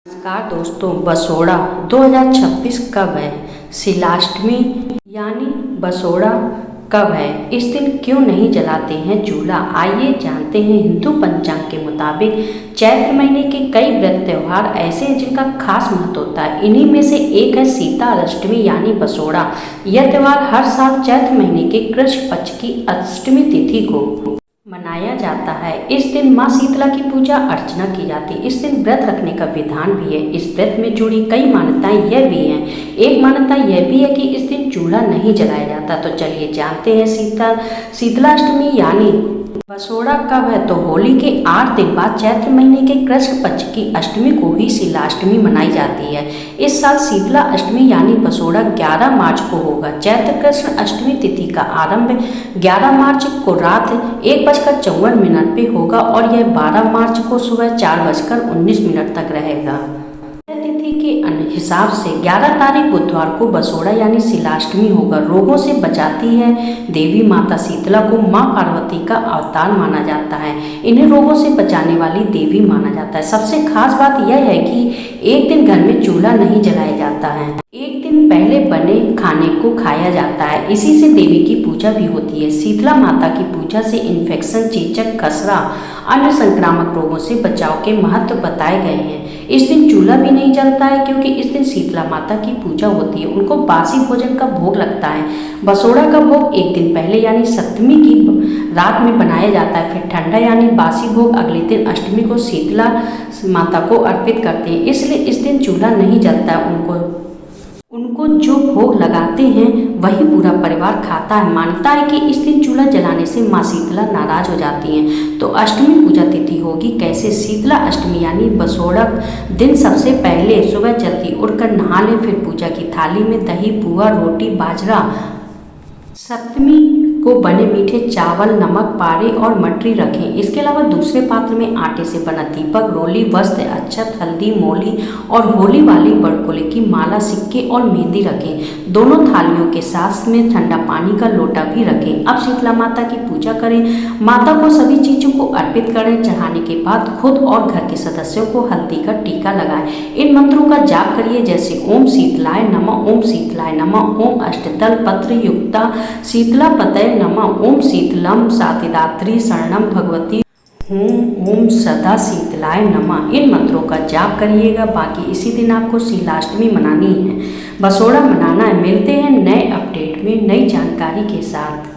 नमस्कार दोस्तों, बसोड़ा 2026 कब है? शीलाष्टमी यानी बसोड़ा कब है? इस दिन क्यों नहीं जलाते हैं चूल्हा? आइए जानते हैं। हिंदू पंचांग के मुताबिक चैत्र महीने के कई व्रत त्यौहार ऐसे हैं जिनका खास महत्व होता है। इन्हीं में से एक है शीतला अष्टमी यानी बसोड़ा। यह त्यौहार हर साल चैत्र महीने के कृष्ण पक्ष की अष्टमी तिथि को मनाया जाता है। इस दिन माँ शीतला की पूजा अर्चना की जाती है। इस दिन व्रत रखने का विधान भी है। इस व्रत में जुड़ी कई मान्यताएं यह भी हैं। एक मान्यता यह भी है कि इस दिन चूल्हा नहीं जलाया जाता। तो चलिए जानते हैं शीतलाष्टमी यानी बसोड़ा कब है। तो होली के 8 दिन बाद चैत्र महीने के कृष्ण पक्ष की अष्टमी को ही शीलाष्टमी मनाई जाती है। इस साल शीतला अष्टमी यानी बसोड़ा 11 मार्च को होगा। चैत्र कृष्ण अष्टमी तिथि का आरंभ 11 मार्च को रात 1:54 पे होगा और यह 12 मार्च को सुबह 4:19 तक रहेगा। तिथि के हिसाब से 11 तारीख बुधवार को बसोड़ा यानी शीलाष्टमी होगा। रोगों से बचाती है देवी माता शीतला को माँ पार्वती का अवतार माना जाता है। इन्हें रोगों से बचाने वाली देवी माना जाता है। सबसे खास बात यह है कि एक दिन घर में चूल्हा नहीं जलाया जाता है। एक दिन पहले बने खाने को खाया जाता है। इसी से देवी की पूजा भी होती है। शीतला माता की पूजा से इन्फेक्शन, चेचक, खसरा, अन्य संक्रामक रोगों से बचाव के महत्व बताए गए हैं। इस दिन चूल्हा भी नहीं जलता है क्योंकि इस दिन शीतला माता की पूजा होती है। उनको बासी भोजन का भोग लगता है। बसोड़ा का भोग एक दिन पहले यानी सप्तमी की रात में बनाया जाता है। फिर ठंडा यानी बासी भोग अगले दिन अष्टमी को शीतला माता को अर्पित करते हैं। इसलिए इस दिन चूल्हा नहीं जलता है। उनको जो भोग लगाते हैं वही पूरा परिवार खाता है। मान्यता है कि इस दिन चूल्हा जलाने से माँ शीतला नाराज हो जाती हैं। तो अष्टमी पूजा तिथि होगी कैसे? शीतला अष्टमी यानी बसोड़ा दिन सबसे पहले सुबह जल्दी उठकर नहा लें। फिर पूजा की थाली में दही, पुआ, रोटी, बाजरा, सप्तमी को बने मीठे चावल, नमक, पारे और मटरी रखें। इसके अलावा दूसरे पात्र में आटे से बना दीपक, रोली, वस्त्र, अक्षत, हल्दी, मोली और होली वाली बड़कुले की माला, सिक्के और मेहंदी रखें। दोनों थालियों के साथ में ठंडा पानी का लोटा भी रखें। अब शीतला माता की पूजा करें। माता को सभी चीज़ों को अर्पित करें। चढ़ाने के बाद खुद और घर के सदस्यों को हल्दी का टीका लगाएं। इन मंत्रों का जाप करिए जैसे ओम शीतलाय नमः, ओम शीतलाय नमः, ओम अष्टदल पत्र युक्ता शीतला पतये नमः, ओम शीतलम सातिदात्री शरणम भगवती, ओम सदा शीतलाय नमः। इन मंत्रों का जाप करिएगा। बाकी इसी दिन आपको शीलाष्टमी मनानी है, बसोड़ा मनाना है। मिलते हैं नए अपडेट में नई जानकारी के साथ।